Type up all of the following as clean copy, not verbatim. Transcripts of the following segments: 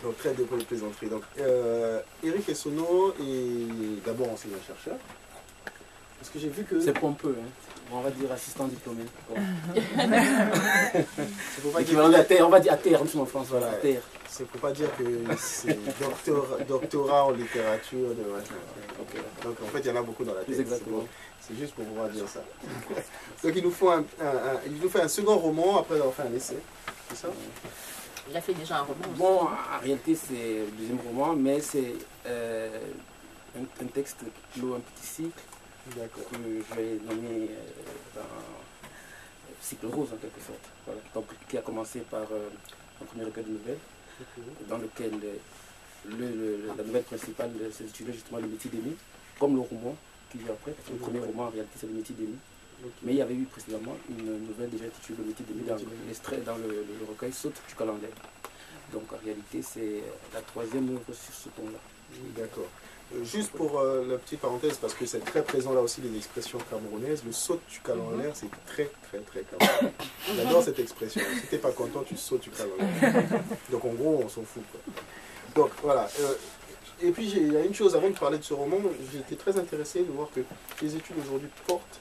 Donc très de plaisanterie. Donc Eric Essonneau est d'abord enseignant-chercheur. Parce que j'ai vu que... C'est pompeux, hein. On va dire assistant diplômé. On va dire à terre en France, voilà, à terre. C'est pour pas dire que c'est doctorat en littérature. Okay. Donc en fait, il y en a beaucoup dans la tête. Exactement. C'est juste pour pouvoir dire ça. Donc il nous faut un second roman après avoir fait un essai. C'est ça? Il a fait déjà un roman. Bon, en réalité, c'est le deuxième roman, mais c'est un texte qui clôt un petit cycle que je vais nommer cycle rose en quelque sorte. Voilà. Donc, qui a commencé par un premier recueil de nouvelles, dans lequel la nouvelle principale s'intitulait justement Le métier d'aimer, comme le roman qui vient après, parce que le premier roman en réalité c'est Le métier d'aimer. Mais il y avait eu précédemment une nouvelle déjà intitulée Le métier d'aimer, dans le recueil Saute du calendrier. Donc en réalité c'est la troisième œuvre sur ce ton-là. D'accord. Juste pour la petite parenthèse, parce que c'est très présent là aussi les expressions camerounaises, le saute tu cales en l'air, c'est très camerounais. J'adore cette expression. Si t'es pas content, tu sautes tu cales en l'air. Donc en gros, on s'en fout, quoi. Donc voilà. Et puis il y a une chose, avant de parler de ce roman, j'ai été très intéressé de voir que les études aujourd'hui portent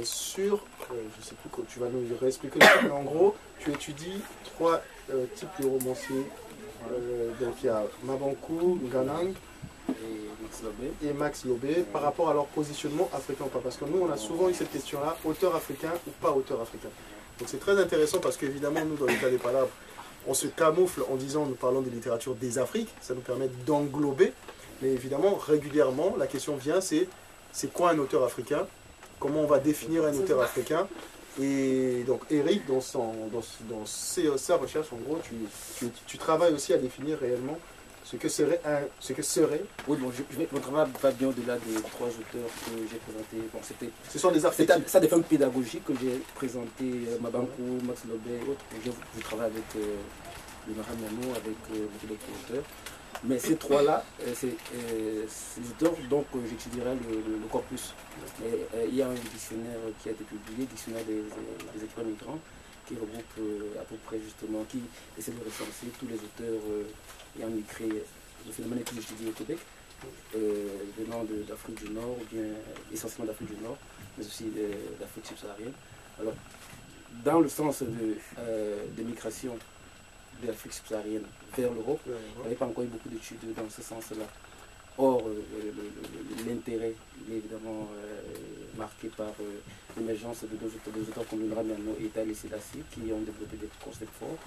sur, je sais plus quoi, tu vas nous réexpliquer, mais en gros, tu étudies trois types de romanciers. Donc il y a Mabankou, Nganang et Max Lobé par rapport à leur positionnement africain ou pas. Parce que nous, on a souvent eu cette question-là, auteur africain ou pas auteur africain. Donc c'est très intéressant parce qu'évidemment, nous, dans l'État des Palabres, on se camoufle en disant, nous parlons de littérature des Afriques, ça nous permet d'englober. Mais évidemment, régulièrement, la question vient, c'est quoi un auteur africain? Comment on va définir un auteur africain? Et donc Eric, dans sa recherche, en gros, tu travailles aussi à définir réellement ce que serait. Oui, bon, mon travail va bien au-delà des trois auteurs que j'ai présentés. Bon, ce sont des archétypes. Ça des formes pédagogiques que j'ai présenté, Mabankou, Max Lobé et autres. Je travaille avec Limara Miano, avec beaucoup d'autres auteurs. Mais ces trois-là, ces auteurs, donc j'étudierai le corpus. Il y a un dictionnaire qui a été publié, dictionnaire des écrivains migrants, qui regroupe à peu près justement, qui essaie de recenser tous les auteurs ayant écrit le phénomène que j'étudie au Québec, venant d'Afrique du Nord, ou bien essentiellement d'Afrique du Nord, mais aussi d'Afrique subsaharienne. Alors, dans le sens de migration de l'Afrique subsaharienne vers l'Europe, il n'y avait pas encore eu beaucoup d'études dans ce sens-là. Or, l'intérêt est évidemment marqué par l'émergence de deux auteurs comme Limara Miano et Haïlé Sélassié qui ont développé des concepts forts,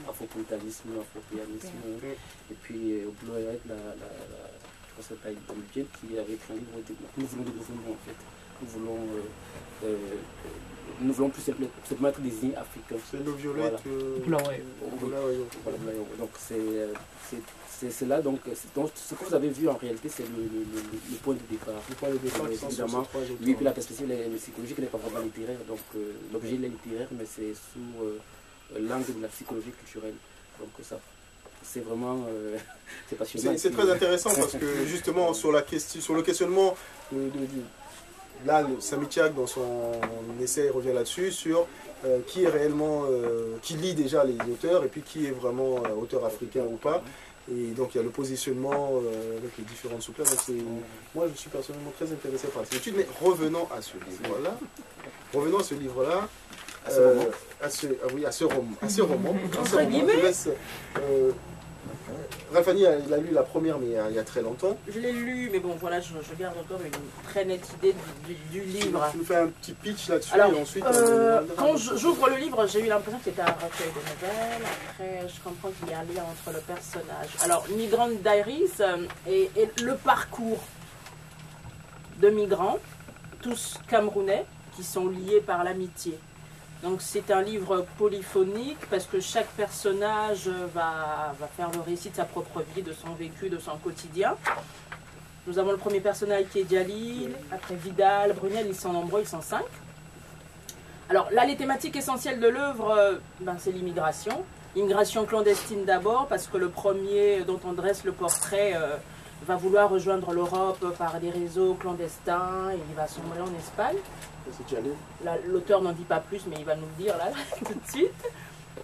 afropuritanisme, afropéanisme, et puis au boulot je pense que c'est Taï qui avait écrit un livre où nous voulons des gouvernements en fait. Nous voulons plus simplement être des signes africains. C'est le violet. Voilà. Donc c'est là, donc ce que vous avez vu en réalité, c'est le point de départ. Le point de départ, évidemment. Oui, puis la perspective psychologique n'est pas vraiment littéraire, donc l'objet est littéraire, mais c'est sous l'angle de la psychologie culturelle. Donc ça, c'est vraiment c'est passionnant. C'est très intéressant parce que justement sur le questionnement là, Samitiak, dans son essai, revient là-dessus, sur qui est réellement, qui lit déjà les auteurs, et puis qui est vraiment auteur africain ou pas. Et donc il y a le positionnement avec les différentes sous-classes. Moi, je suis personnellement très intéressé par cette étude, mais revenons à ce livre-là. À ce roman. Ralphanie, il a lu la première, mais il y a très longtemps. Je l'ai lu, mais bon, voilà, je garde encore une très nette idée du livre. Tu nous fais un petit pitch là-dessus, et ensuite... quand j'ouvre le livre, j'ai eu l'impression que c'était un recueil de nouvelles. Après, je comprends qu'il y a un lien entre le personnage. Alors, Migrant Diaries et le parcours de migrants, tous camerounais, qui sont liés par l'amitié. Donc c'est un livre polyphonique parce que chaque personnage va faire le récit de sa propre vie, de son vécu, de son quotidien. Nous avons le premier personnage qui est Djalil, après Vidal, Brunel, ils sont nombreux, ils sont 5. Alors là, les thématiques essentielles de l'œuvre, c'est l'immigration. Immigration clandestine d'abord parce que le premier dont on dresse le portrait va vouloir rejoindre l'Europe par des réseaux clandestins et il va sombrer en Espagne. L'auteur n'en dit pas plus, mais il va nous le dire là tout de suite.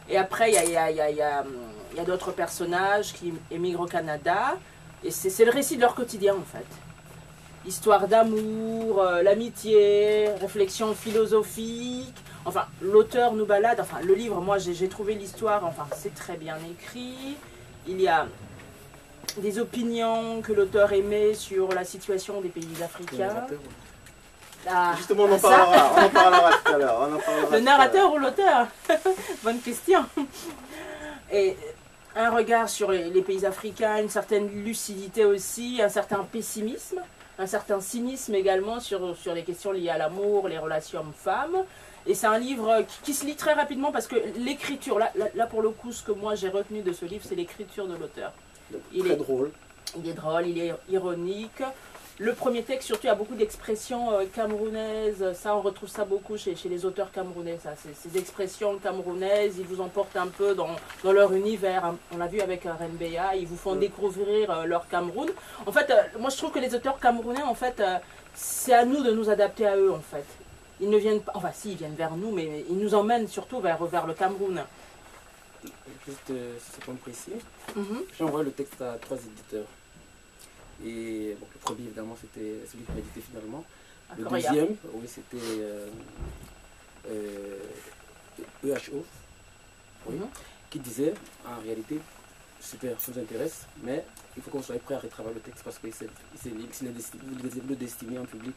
Et après, il y a y a d'autres personnages qui émigrent au Canada. Et c'est le récit de leur quotidien, en fait. Histoire d'amour, l'amitié, réflexion philosophique. Enfin, l'auteur nous balade. Enfin, le livre, moi, j'ai trouvé l'histoire. Enfin, c'est très bien écrit. Il y a des opinions que l'auteur émet sur la situation des pays africains. Ah, justement, on en parlera tout à l'heure. Le narrateur ou l'auteur? Bonne question. Et un regard sur les pays africains, une certaine lucidité aussi, un certain pessimisme, un certain cynisme également sur les questions liées à l'amour, les relations hommes-femmes. Et c'est un livre qui se lit très rapidement parce que l'écriture, là pour le coup, ce que moi j'ai retenu de ce livre, c'est l'écriture de l'auteur. Très drôle. Il est drôle, il est ironique. Le premier texte, surtout, il y a beaucoup d'expressions camerounaises. Ça, on retrouve ça beaucoup chez les auteurs camerounais. Ça, ces expressions camerounaises, ils vous emportent un peu dans leur univers. On l'a vu avec RNBA, ils vous font découvrir leur Cameroun. En fait, moi, je trouve que les auteurs camerounais, en fait, c'est à nous de nous adapter à eux, en fait. Ils ne viennent pas, enfin, si, ils viennent vers nous, mais ils nous emmènent surtout vers le Cameroun. Juste, si c'est comme précis, j'ai envoyé le texte à 3 éditeurs. Et bon, le premier, évidemment, c'était celui qui m'a édité finalement. Le deuxième, oui, c'était EHO, oui, qui disait, en réalité, super, ça nous intéresse, mais il faut qu'on soit prêt à retravailler le texte parce que c'est le destiné à un public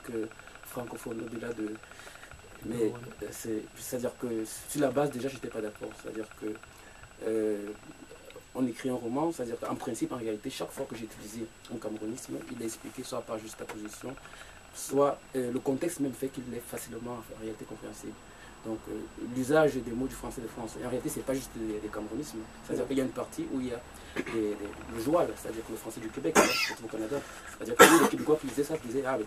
francophone au-delà de... Mais c'est-à-dire que sur la base, déjà, je n'étais pas d'accord. C'est-à-dire que on écrit un roman, c'est-à-dire qu'en principe, en réalité, chaque fois que j'ai utilisé un camerounisme, il est expliqué soit par juste la position, soit le contexte même fait qu'il est facilement en réalité compréhensible. Donc l'usage des mots du français de France, en réalité, ce n'est pas juste des camerounismes, c'est-à-dire qu'il y a une partie où il y a le joual, c'est-à-dire que le français du Québec, c'est au Canada. C'est-à-dire que les Québécois qui disaient ça, qui disaient, ah mais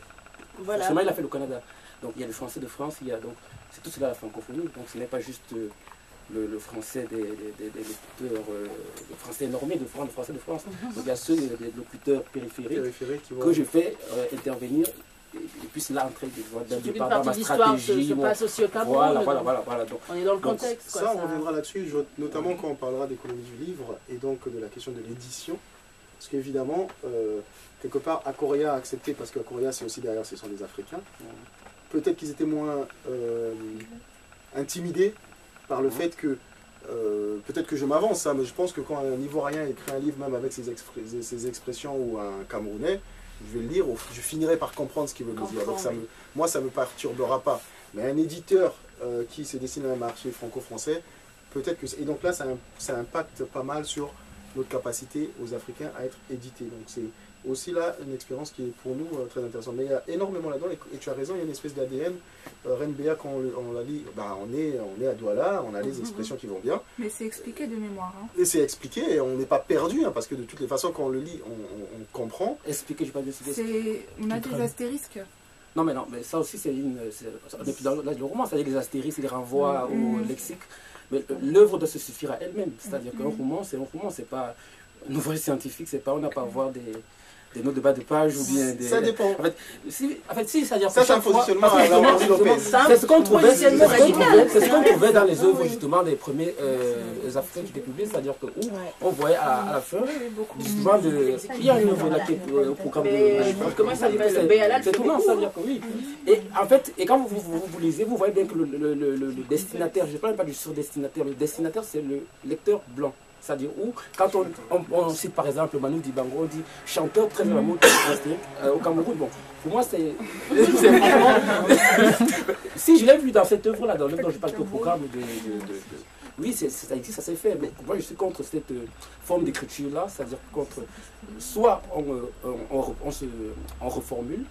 voilà. Forcément, il a fait le Canada. Donc il y a le français de France, il y a donc c'est tout cela la francophonie, donc ce n'est pas juste le français des locuteurs, le français normé de France, le français de France. Donc il y a ceux des locuteurs périphériques que je fais intervenir et puis là entrer dans ma stratégie. Se passe aussi au Cameroun. Voilà. Donc, on est dans le contexte. Ça, on reviendra là-dessus, notamment quand on parlera d'économie du livre et donc de la question de l'édition. Parce qu'évidemment, quelque part, Akoria a accepté, parce qu'Akoria, c'est aussi derrière, ce sont des Africains. Peut-être qu'ils étaient moins intimidés par le fait que, peut-être que je m'avance, mais je pense que quand un Ivoirien écrit un livre, même avec ses expressions, ou un Camerounais, je vais le lire, je finirai par comprendre ce qu'il veut me dire. Donc moi, ça ne me perturbera pas. Mais un éditeur qui se destine à un marché franco-français, peut-être que... Et donc là, ça impacte pas mal sur notre capacité aux Africains à être édités. Donc c'est aussi là une expérience qui est pour nous très intéressante. Mais il y a énormément là-dedans, et tu as raison, il y a une espèce d'ADN. RNBA, quand on la lit, on est à Douala, on a les expressions qui vont bien. Mais c'est expliqué de mémoire. Et c'est expliqué, et on n'est pas perdu, parce que de toutes les façons, quand on le lit, on comprend. Expliqué, je ne vais pas dire. On a des astérisques. Non, mais ça aussi, c'est dans le roman, c'est-à-dire les astérisques, les renvois au lexique. Mais l'œuvre doit se suffire à elle-même. C'est-à-dire qu'un roman, c'est pas un ouvrage scientifique, c'est pas, on n'a pas à voir des notes de bas de page ou bien des... Ça dépend. En fait, c'est-à-dire ça, c'est un positionnement à la Henri Lopez. C'est ce qu'on trouvait dans les œuvres, justement, des premiers Africains qui étaient publiés, c'est-à dire que où on voyait à la fin, justement, il y a une œuvre là qui est au programme de... Comment ça s'appelle? C'est tout, non, c'est-à-dire que oui. Et en fait, quand vous lisez, vous voyez bien que le destinataire, je ne parle pas du surdestinataire, le destinataire, c'est le lecteur blanc. C'est-à-dire où, quand on cite par exemple Manu Dibango, on dit chanteur très à la mode au Cameroun. Bon, pour moi, c'est vraiment... Si je l'ai vu dans cette œuvre-là, dans l'œuvre dont je parle au programme oui, ça existe, ça s'est fait. Mais moi, je suis contre cette forme d'écriture-là, c'est-à-dire contre... Soit on reformule,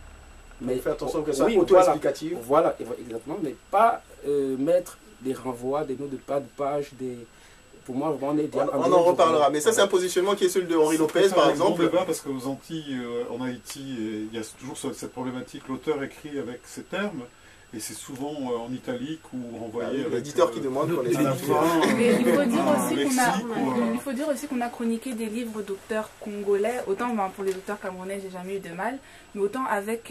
mais... Faire attention que ça soit auto-explicatif. Voilà, exactement, mais pas mettre des renvois, des notes de pas de page, des... Pour moi, on en reparlera, mais ça c'est un positionnement qui est celui de Henri Lopez par exemple. C'est un bon débat parce qu'aux Antilles, en Haïti, il y a toujours cette problématique, l'auteur écrit avec ses termes, et c'est souvent en italique ou renvoyé avec... L'éditeur qui demande qu'on les Mais il faut dire aussi qu'on a chroniqué des livres d'auteurs congolais, autant pour les auteurs camerounais, j'ai jamais eu de mal, mais autant avec...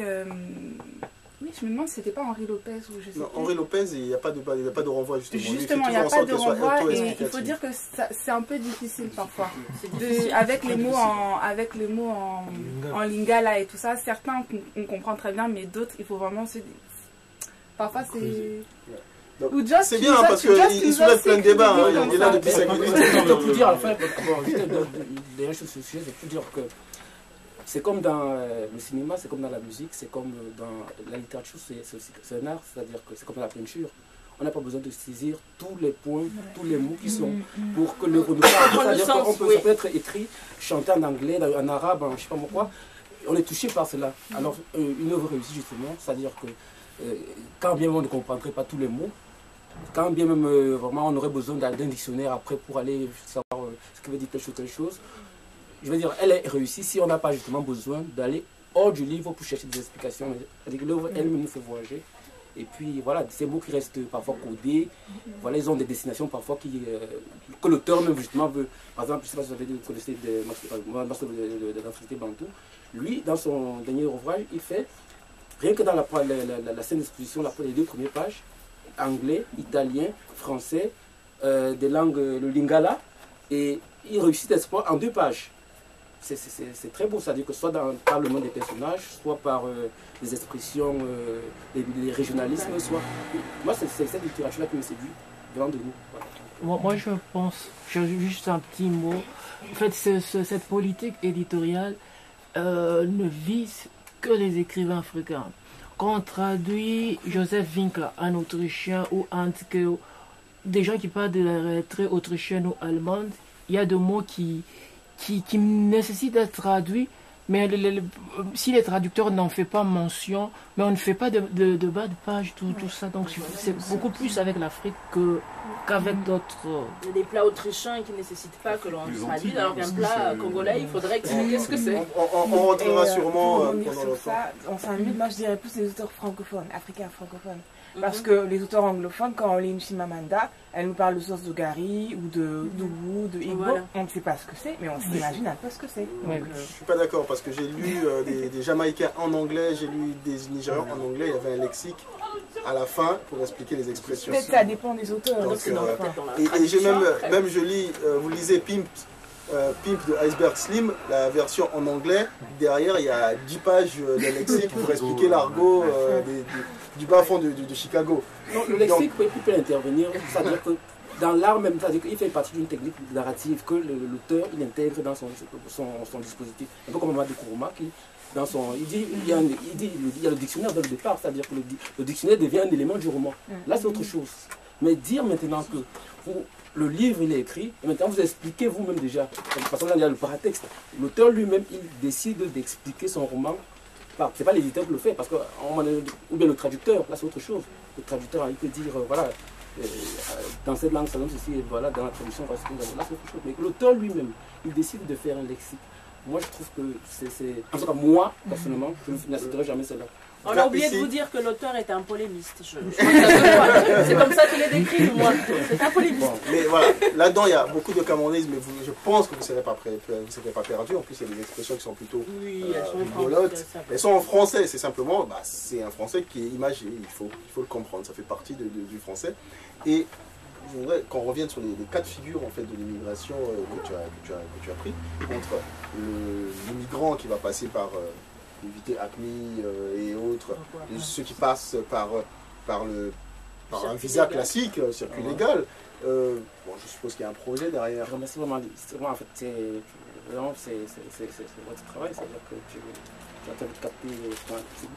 Oui, je me demande si c'était pas Henri Lopez ou je sais Non, plus. Henri Lopez, il n'y a pas de renvoi justement. Justement, il n'y a pas de renvoi et il faut dire que c'est un peu difficile parfois. Avec les mots en lingala et tout ça, certains on comprend très bien, mais d'autres il faut vraiment se... Parfois c'est... C'est bien parce qu'il soulève plein de débats, il est là depuis 5 minutes. Je peux dire à la fin, des choses sur ce sujet, je peux dire que c'est comme dans le cinéma, c'est comme dans la musique, c'est comme dans la littérature, c'est un art, c'est-à-dire que c'est comme dans la peinture. On n'a pas besoin de saisir tous les points, tous les mots qui sont pour que le renouveau. C'est-à-dire qu'on peut être écrit, chanté en anglais, en arabe, en je ne sais pas quoi. On est touché par cela. Alors, une œuvre réussie, justement, c'est-à-dire que quand bien même on ne comprendrait pas tous les mots, quand bien même vraiment on aurait besoin d'un dictionnaire après pour aller savoir ce que veut dire telle chose, je veux dire, elle est réussie si on n'a pas justement besoin d'aller hors du livre pour chercher des explications. C'est-à-dire que l'œuvre elle-même nous fait voyager. Et puis voilà, ces mots qui restent parfois codés, voilà, ils ont des destinations parfois que l'auteur même justement veut. Par exemple, je ne sais pas si vous avez connaissé de l'Afrique Bantou. Lui, dans son dernier ouvrage, il fait, rien que dans la scène d'exposition, les 2 premières pages, anglais, italien, français, des langues, le lingala, et il réussit d'explorer en 2 pages. C'est très beau, c'est-à-dire que soit par le nom des personnages, soit par les expressions, les régionalismes, soit... Moi, c'est cette littérature-là qui me séduit, devant de nous. Voilà. Moi, je pense, j'ai juste un petit mot. En fait, cette politique éditoriale ne vise que les écrivains africains. Quand on traduit Joseph Winkler, un Autrichien, ou Handke, des gens qui parlent de la lettrée autrichienne ou allemande, il y a des mots qui nécessitent d'être traduits, mais si les traducteurs n'en font pas mention, mais on ne fait pas de bas de page, tout ça. Donc c'est beaucoup plus avec l'Afrique qu'avec d'autres. Il y a des plats autrichiens qui ne nécessitent pas que l'on traduise, alors qu'un plat congolais, il faudrait expliquer ce que c'est. On rentrera sûrement pendant le ça. En 5 minutes, moi je dirais plus les auteurs francophones, africains francophones. Parce que les auteurs anglophones, quand on lit Chimamanda, elle nous parle de source de Gary ou de Wu, de Igbo. Voilà. On ne sait pas ce que c'est, mais on s'imagine un peu ce que c'est. Je ne suis pas d'accord parce que j'ai lu des Jamaïcains en anglais, j'ai lu des Nigérians en anglais, il y avait un lexique à la fin pour expliquer les expressions. Peut-être ça dépend des auteurs. Donc, et j'ai même je lis, vous lisez Pimp de Iceberg Slim, la version en anglais, derrière il y a 10 pages de lexique pour expliquer l'argot du bas fond de Chicago. Non, le lexique peut intervenir, c'est-à-dire que dans l'art même, c'est-à-dire qu'il fait partie d'une technique narrative que l'auteur il intègre dans son dispositif. Un peu comme Amadou Kourouma qui, dans son, il y a le dictionnaire dès le départ, c'est-à-dire que le dictionnaire devient un élément du roman. Là c'est autre chose. Mais dire maintenant que le livre il est écrit, et maintenant vous expliquez vous-même déjà, de toute façon là il y a le paratexte, l'auteur lui-même il décide d'expliquer son roman. C'est pas l'éditeur qui le fait, parce que, ou bien le traducteur, là c'est autre chose. Le traducteur il peut dire, voilà, dans cette langue ça donne ceci, et voilà, dans la traduction, là c'est autre chose. Mais l'auteur lui-même, il décide de faire un lexique. Moi je trouve que c'est... En tout cas moi, personnellement, je n'accepterai jamais cela. On a oublié de vous dire que l'auteur est un polémiste. C'est comme ça qu'il est décrit, moi. C'est un polémiste. Bon, mais voilà, là-dedans, il y a beaucoup de camerounaisme, mais je pense que vous ne serez pas perdu. En plus, il y a des expressions qui sont plutôt rigolotes. Elles sont en français, c'est simplement, c'est un français qui est imagé, il faut le comprendre, ça fait partie du français. Et je voudrais qu'on revienne sur les 4 figures en fait, de l'immigration que tu as pris, entre le migrant qui va passer par... éviter ACMI et autres, ceux qui passent par un visa classique, circuit légal. Bon, je suppose qu'il y a un projet derrière. Merci vraiment. En fait, c'est votre travail, c'est-à-dire que tu as capté.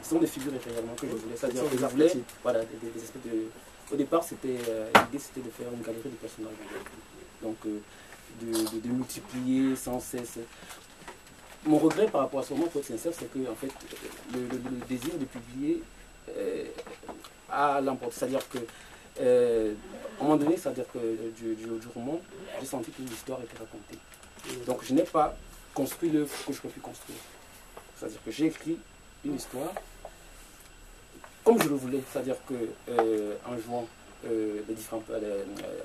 Ce sont des figures réellement que je voulais. C'est-à-dire que je voulais, voilà, des aspects de. Au départ, l'idée c'était de faire une galerie de personnages. Donc, de multiplier sans cesse. Mon regret par rapport à ce moment, pour être sincère, c'est que en fait, le désir de publier a l'emporté. C'est-à-dire que, à un moment donné, c'est-à-dire que du roman, j'ai senti qu'une histoire était racontée. Donc je n'ai pas construit l'œuvre que je peux plus construire. C'est-à-dire que j'ai écrit une histoire comme je le voulais. C'est-à-dire que en jouant les différents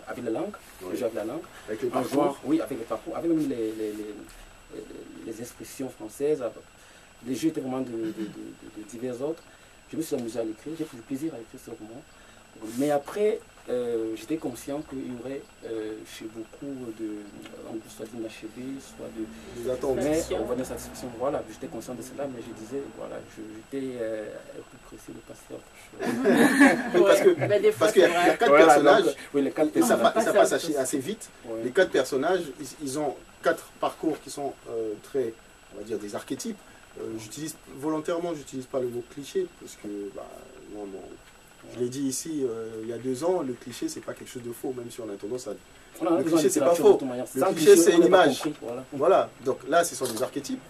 avec la langue, le jeu avec la langue, avec le en jouant, oui, avec le parcours, avec même les expressions françaises, les jeux étaient vraiment de divers autres. je me suis amusé à l'écrire, j'ai pris du plaisir à écrire ce roman. Mais après, j'étais conscient qu'il y aurait chez beaucoup soit d'inachevés, soit de... Des attentes. Mais on va dire satisfaction, voilà, j'étais conscient de cela, mais je disais, voilà, j'étais plus pressé de passer à autre chose. Parce qu'il y a 4 personnages, donc, oui, les 4 et ça personnages. passe assez vite. Ouais. Les 4 personnages, ils ont 4 parcours qui sont très, on va dire, des archétypes. Volontairement, j'utilise pas le mot cliché, parce que, non, je l'ai dit ici il y a 2 ans, le cliché c'est pas quelque chose de faux, même si on a tendance à... Le cliché c'est pas faux, le cliché c'est une image. Voilà, donc là ce sont des archétypes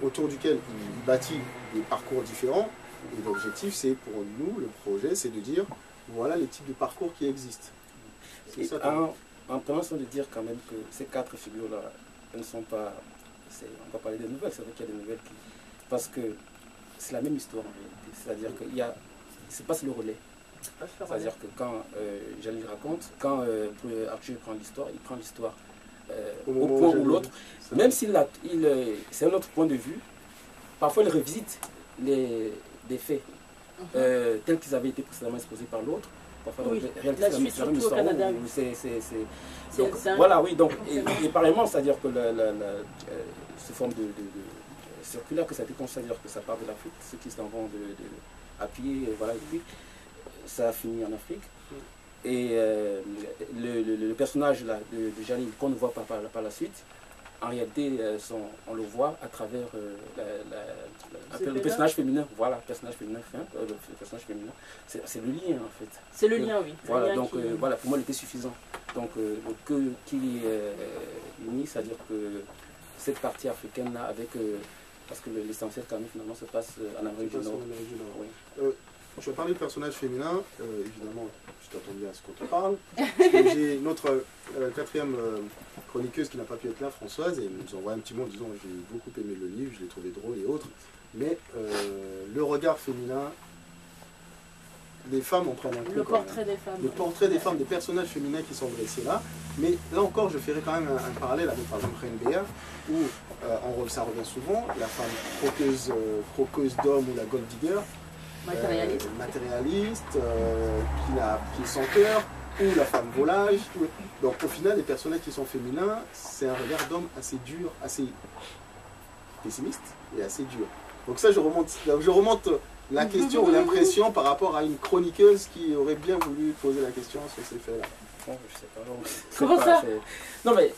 autour duquel il bâtit des parcours différents, et l'objectif c'est pour nous, le projet, c'est de dire voilà les types de parcours qui existent. Et en pensant de dire quand même que ces 4 figures-là, elles ne sont pas... On va parler des nouvelles, c'est vrai qu'il y a des nouvelles qui... Parce que c'est la même histoire en réalité, c'est-à-dire qu'il y a... C'est pas le relais. C'est-à-dire que quand Jalil raconte, quand Arthur prend l'histoire, il prend l'histoire au point ou l'autre, même s'il c'est un autre point de vue, parfois il revisite des faits tels qu'ils avaient été précédemment exposés par l'autre. Parfois, oui, la suite, surtout au Canada. Donc, voilà, oui, donc, et pareillement, c'est-à-dire que ce forme de circulaire que ça a été conçu, c'est-à-dire que ça part de l'Afrique, ceux qui s'en vont à pied, voilà, et puis ça a fini en Afrique. Et le personnage là, de Jalil, qu'on ne voit pas par la suite, en réalité, on le voit à travers le personnage féminin. Voilà, le personnage féminin. C'est le lien, en fait. C'est le lien, oui. Voilà, lien donc voilà, pour moi, il était suffisant. Donc, qui unit, c'est-à-dire que cette partie africaine-là, avec... parce que l'essentiel, quand même, finalement, se passe en Amérique du Nord. Oui. Je vais parler de personnage féminin, évidemment, je t'attendais à ce qu'on te parle. J'ai notre 4e chroniqueuse qui n'a pas pu être là, Françoise, et elle nous envoie un petit mot en disant j'ai beaucoup aimé le livre, je l'ai trouvé drôle et autres. Mais le regard féminin, les femmes en prennent un coup. Le portrait des femmes. Le portrait des femmes, des personnages féminins qui sont dressés là. Mais là encore, je ferai quand même un parallèle avec par exemple Renbea, où ça revient souvent, la femme croqueuse d'hommes ou la gold digger. Matérialiste, qui est sans cœur, ou la femme volage. Donc au final, les personnages qui sont féminins, c'est un regard d'homme assez dur, assez pessimiste et assez dur. Donc ça, je remonte la question ou l'impression par rapport à une chroniqueuse qui aurait bien voulu poser la question sur ces faits-là. Bon, je sais pas. Comment ça? Non mais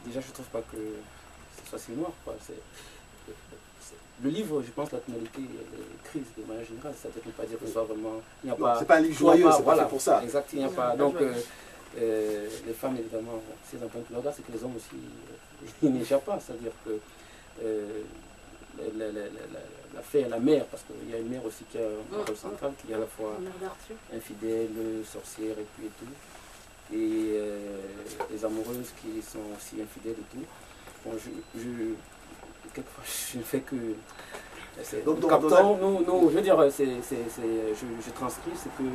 déjà, je trouve pas que ce soit si noir, quoi. Le livre, je pense, la tonalité crise de manière générale, ça ne veut pas dire que ce soit vraiment... C'est pas un livre joyeux, c'est pas fait pour ça. Exact, il n'y a pas... Donc, les femmes, évidemment, si elles entendent le regard, c'est que les hommes aussi, ils n'échappent pas. C'est-à-dire que la mère, parce qu'il y a une mère aussi qui a un rôle central, qui est à la fois infidèle, sorcière et puis et tout. Et les amoureuses qui sont aussi infidèles et tout. Bon, quelquefois, je ne fais que... je veux dire, je transcris ce que...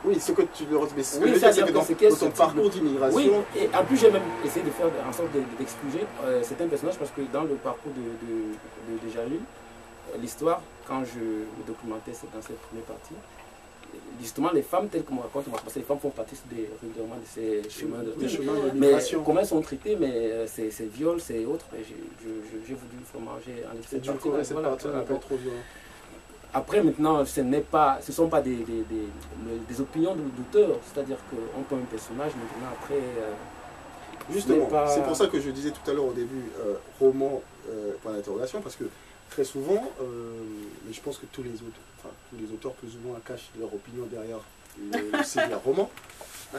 Oui, ce que tu le retrouves. Ce que oui, je veux dire, c'est que dans ton parcours d'immigration... Oui, et en plus, j'ai même essayé de faire en sorte d'excluser certains personnages, parce que dans le parcours de Jalil, l'histoire, quand je me documentais dans cette première partie, justement, les femmes, telles que me raconte, parce que les femmes font partie régulièrement de ces chemins de migration. Mais comment elles sont traitées, mais c'est viol, c'est autre. J'ai voulu vraiment enlever cette partie-là. C'est un peu trop violent. Après, maintenant, ce ne sont pas des opinions d'auteur, c'est-à-dire qu'on peut un personnage, maintenant, après... Justement, c'est pour ça que je disais tout à l'heure au début, roman, point d'interrogation, parce que très souvent, mais je pense que tous les auteurs plus ou moins cachent leur opinion derrière leur roman,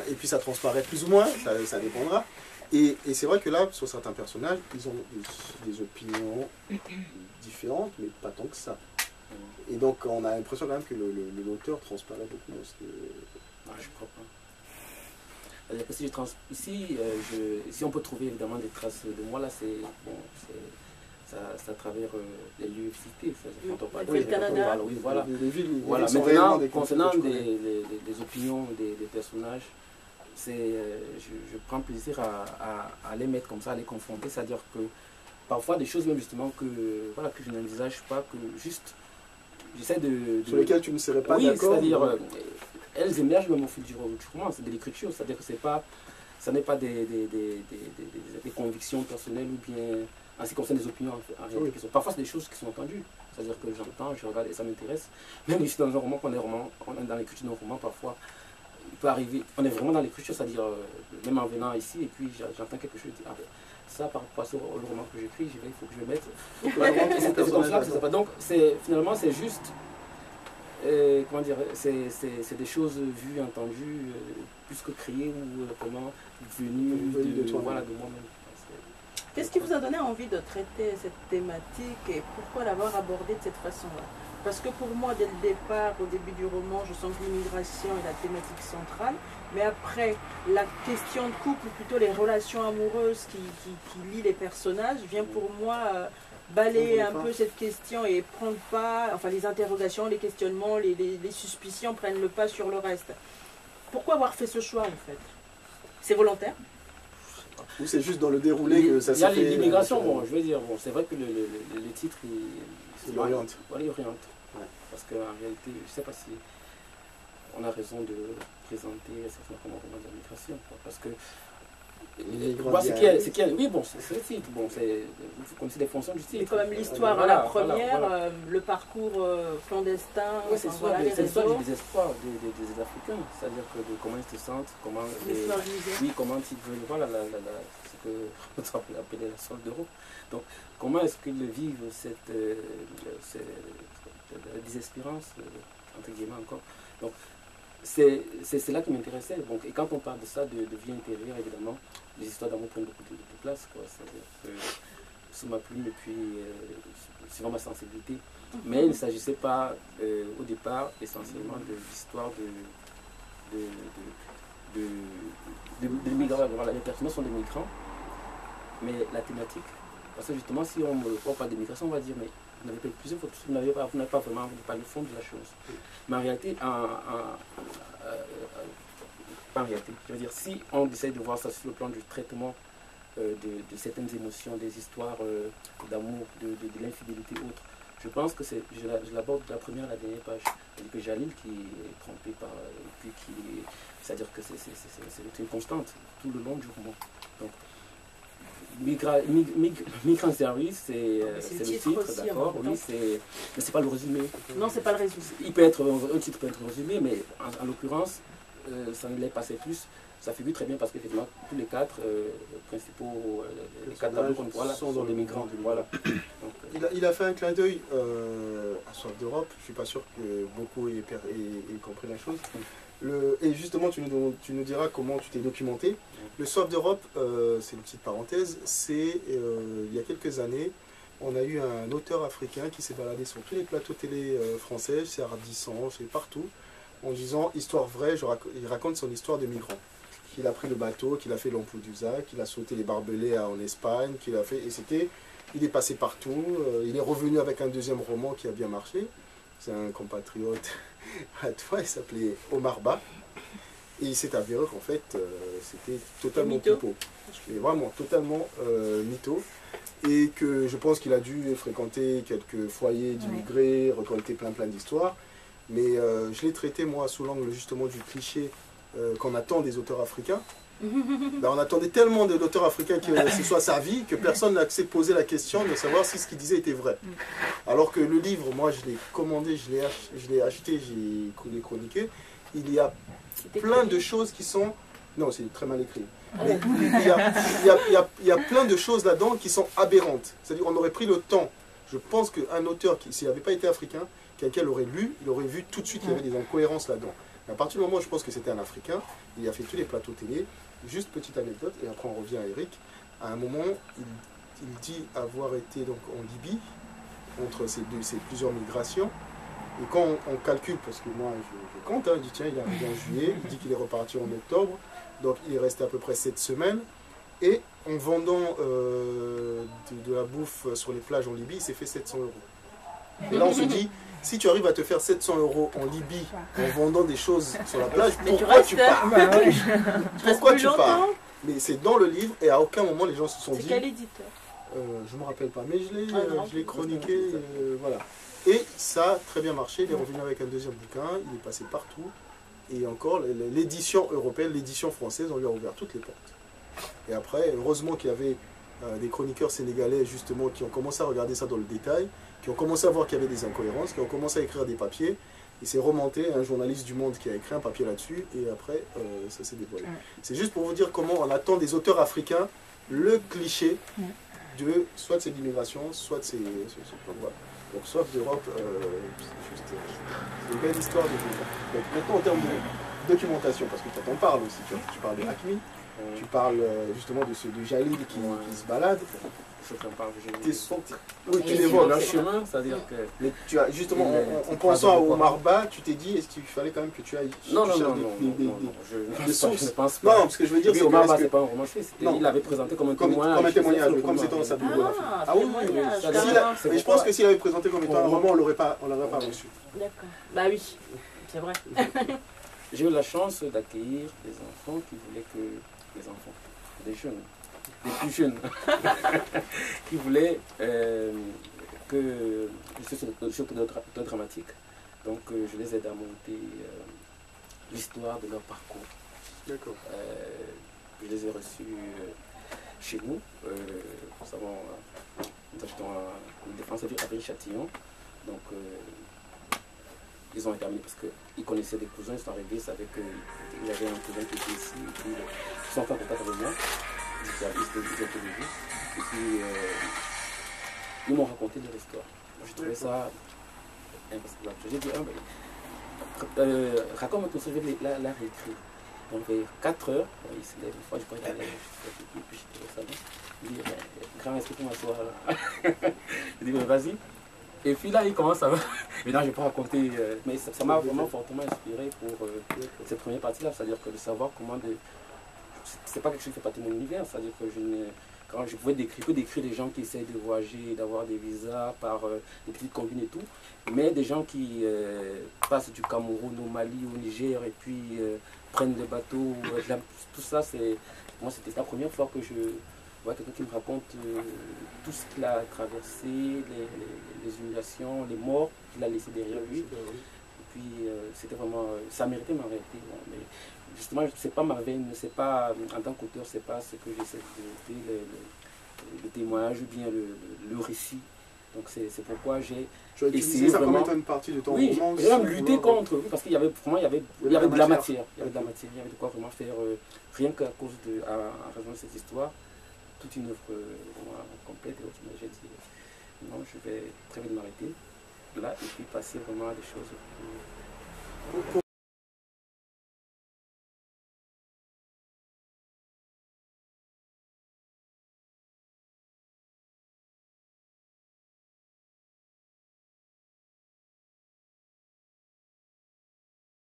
et puis ça transparaît plus ou moins, ça dépendra. Et c'est vrai que là, sur certains personnages, ils ont des opinions différentes, mais pas tant que ça. Et donc on a l'impression quand même que l'auteur transparaît beaucoup dans ce que... je crois pas. C'est-à-dire que si on peut trouver évidemment des traces de moi, là, c'est à travers les lieux visités. Quand on parle le Canada. Oui, voilà. Les villes, voilà. Maintenant, concernant des opinions des personnages, je prends plaisir à les mettre comme ça, à les confronter. C'est-à-dire que parfois des choses même justement que je n'envisage pas, que juste j'essaie de... Sur lesquelles tu ne serais pas d'accord. Oui, c'est-à-dire, elles émergent même au fil du roman, c'est de l'écriture, c'est-à-dire que ça n'est pas des convictions personnelles ou bien en ce qui concerne des opinions. Oui. Parfois, c'est des choses qui sont entendues. C'est-à-dire que j'entends, je regarde et ça m'intéresse. Même ici, dans un roman, on est dans l'écriture d'un roman, parfois, il peut arriver, on est vraiment dans l'écriture, c'est-à-dire, même en venant ici, et puis j'entends quelque chose, je dis, ah ben, ça, par rapport au roman que j'écris, il faut que je le mette. Donc, finalement, c'est juste, comment dire, c'est des choses vues, entendues, plus que créées ou comment, venues de moi-même. Qu'est-ce qui vous a donné envie de traiter cette thématique et pourquoi l'avoir abordée de cette façon-là? Parce que pour moi, dès le départ, au début du roman, je sens que l'immigration est la thématique centrale. Mais après, la question de couple, ou plutôt les relations amoureuses qui lient les personnages, vient pour moi balayer un peu cette question et prendre pas, enfin les interrogations, les questionnements, les suspicions prennent le pas sur le reste. Pourquoi avoir fait ce choix en fait? C'est volontaire? Ou c'est juste dans le déroulé que ça s'est fait? Il y a l'immigration, bon, je veux dire, bon, c'est vrai que le titre, il oriente. Voilà, il oriente. Ouais. Parce qu'en réalité, je ne sais pas si on a raison de présenter certainement comme un roman de l'immigration. Parce que oui, bon, c'est le titre. Bon, vous connaissez les fonctions du titre. C'est quand même l'histoire à la première, le parcours clandestin. Oui, c'est l'histoire du désespoir des Africains. C'est-à-dire que comment ils se sentent, comment ils veulent, voilà, ce que on appelle la solde d'Europe. Donc, comment est-ce qu'ils vivent cette désespérance, entre guillemets encore. Donc, c'est là qui m'intéressait. Donc, et quand on parle de ça, de vie intérieure, évidemment, les histoires d'amour prennent beaucoup de place. C'est-à-dire que sous ma plume, et puis suivant ma sensibilité. Mais il ne s'agissait pas, au départ, essentiellement de l'histoire de migrants. Voilà, les personnages sont des migrants, mais la thématique, parce que justement, si on parle d'immigration, on va dire, mais vous n'avez pas plusieurs fois, vous n'avez pas vraiment envie de parler du fond de la chose. Mais en réalité, en réalité, je veux dire, si on essaie de voir ça sur le plan du traitement de certaines émotions, des histoires d'amour, de l'infidélité ou autre, je pense que je l'aborde de la première à la dernière page. C'est-à-dire que Jalil qui est trompé par... c'est-à-dire que c'est une constante tout le long du roman. Donc, Migrant Service, c'est le titre, d'accord, oui, mais c'est pas le résumé. Non, c'est pas le résumé. Un titre peut être résumé, mais en l'occurrence, ça ne l'est pas, c'est plus. Ça figure très bien parce qu'effectivement, tous les quatre principaux, les quatre tableaux qu'on voit là, sont des migrants. Voilà. Donc, il a fait un clin d'œil à Soif d'Europe. Je ne suis pas sûr que beaucoup aient compris la chose. Et justement, tu nous diras comment tu t'es documenté. Le Soif d'Europe, c'est une petite parenthèse, c'est il y a quelques années, on a eu un auteur africain qui s'est baladé sur tous les plateaux télé français, chez Ardisson, chez partout, en disant histoire vraie, il raconte son histoire de migrant. Qu'il a pris le bateau, qu'il a fait Lampedusa, qu'il a sauté les barbelés en Espagne, qu'il a fait, il est passé partout, il est revenu avec un deuxième roman qui a bien marché. C'est un compatriote à toi, il s'appelait Omar Ba. Et il s'est avéré qu'en fait, c'était totalement pipeau. Et vraiment, totalement mytho. Et que je pense qu'il a dû fréquenter quelques foyers d'immigrés, récolter plein d'histoires. Mais je l'ai traité, moi, sous l'angle justement du cliché qu'on attend des auteurs africains. Ben, on attendait tellement de l'auteur africain que ce soit sa vie que personne n'a posé la question de savoir si ce qu'il disait était vrai. Alors que le livre, moi je l'ai commandé, je l'ai acheté, j'ai chroniqué. Il y a plein de choses qui sont... Non, c'est très mal écrit. Mais il y a plein de choses là-dedans qui sont aberrantes. C'est-à-dire qu'on aurait pris le temps. Je pense qu'un auteur, s'il n'avait pas été africain, quelqu'un l'aurait lu, il aurait vu tout de suite qu'il y avait des incohérences là-dedans. À partir du moment où je pense que c'était un Africain, il a fait tous les plateaux télé. Juste petite anecdote, et après on revient à Eric. À un moment, il dit avoir été donc en Libye, entre ces plusieurs migrations. Et quand on calcule, parce que moi je compte, il dit tiens, il est arrivé en juillet, il dit qu'il est reparti en octobre, donc il est resté à peu près 7 semaines. Et en vendant de la bouffe sur les plages en Libye, il s'est fait 700 €. Et là on se dit, si tu arrives à te faire 700 € en Libye en vendant des choses sur la plage, pourquoi tu pars? Pourquoi tu pars? Mais c'est dans le livre et à aucun moment les gens se sont dit... C'est quel éditeur? Je ne me rappelle pas, mais je l'ai chroniqué, voilà. Et ça a très bien marché, il est revenu avec un deuxième bouquin, il est passé partout. Et encore, l'édition européenne, l'édition française, on lui a ouvert toutes les portes. Et après, heureusement qu'il y avait des chroniqueurs sénégalais, justement, qui ont commencé à regarder ça dans le détail, qui ont commencé à voir qu'il y avait des incohérences, qui ont commencé à écrire des papiers. Et c'est remonté un journaliste du Monde qui a écrit un papier là-dessus, et après, ça s'est dévoilé. C'est juste pour vous dire comment on attend des auteurs africains le cliché de soit de ces l'immigration, soit de ces... voilà. Donc, soif d'Europe, c'est une belle histoire de tout. Donc, maintenant, en termes de documentation, parce que tu en parles aussi, tu parles de Hakmi, tu parles justement de Jalil qui se balade. Oui, tu l'évoques le chemin, c'est-à-dire que... Mais tu as, justement, en pensant à Omar Ba, tu t'es dit, est-ce qu'il fallait quand même que tu ailles... Non, je ne pense pas. Non, parce que je veux dire, c'est Omar Ba, c'est pas un romancier, il l'avait présenté comme un témoignage. Comme c'était dans sa biographie. Ah oui, mais je pense que s'il avait présenté comme étant un roman, on ne l'aurait pas reçu. D'accord. Bah oui, c'est vrai. J'ai eu la chance d'accueillir des enfants qui voulaient que... Des enfants, des jeunes. Des plus jeunes qui voulaient que je sois sur le dramatique. Donc je les aide à monter l'histoire de leur parcours. D'accord. Je les ai reçus chez nous. Nous achetons une défense à Ville-Châtillon. Donc ils ont examiné parce qu'ils connaissaient des cousins, ils sont arrivés, ils savaient qu'il y avait un cousin qui était ici. Et puis, ils sont en contact avec moi. Et puis, ils m'ont raconté leur histoire. J'ai trouvé ça impossible. J'ai dit, raconte-moi tout ça, je vais la réécrire. Donc, vers 4 heures, il se lève une fois, je crois qu'il allait, puis je trouvais ça bien. Il dit, grand, est-ce que tu m'assois là? Je dis, vas-y. Et puis là, il commence à... Maintenant, je ne vais pas raconter, mais ça m'a vraiment fortement inspiré pour cette première partie-là, c'est-à-dire que de savoir comment... C'est pas quelque chose qui fait partie de mon univers, c'est-à-dire que quand je pouvais décrire des gens qui essayent de voyager, d'avoir des visas par des petites combines et tout, mais des gens qui passent du Cameroun au Mali, au Niger, et puis prennent des bateaux, tout ça, moi c'était la première fois que je vois quelqu'un qui me raconte tout ce qu'il a traversé, les humiliations, les morts qu'il a laissés derrière lui. Et puis c'était vraiment, ça méritait ma réalité. Bon, mais justement, c'est pas ma veine, c'est pas, en tant qu'auteur, c'est pas ce que j'essaie de développer, le témoignage ou bien le récit. Donc c'est pourquoi j'ai essayé ça vraiment... comme une partie de ton roman. J'ai même lutté contre, parce qu'il y avait vraiment, il y avait de la matière, il y avait de quoi vraiment faire, rien qu'à cause de, à raison de cette histoire, toute une œuvre vraiment complète. Et autres, mais j'ai dit, non, je vais très vite m'arrêter là et puis passer vraiment à des choses.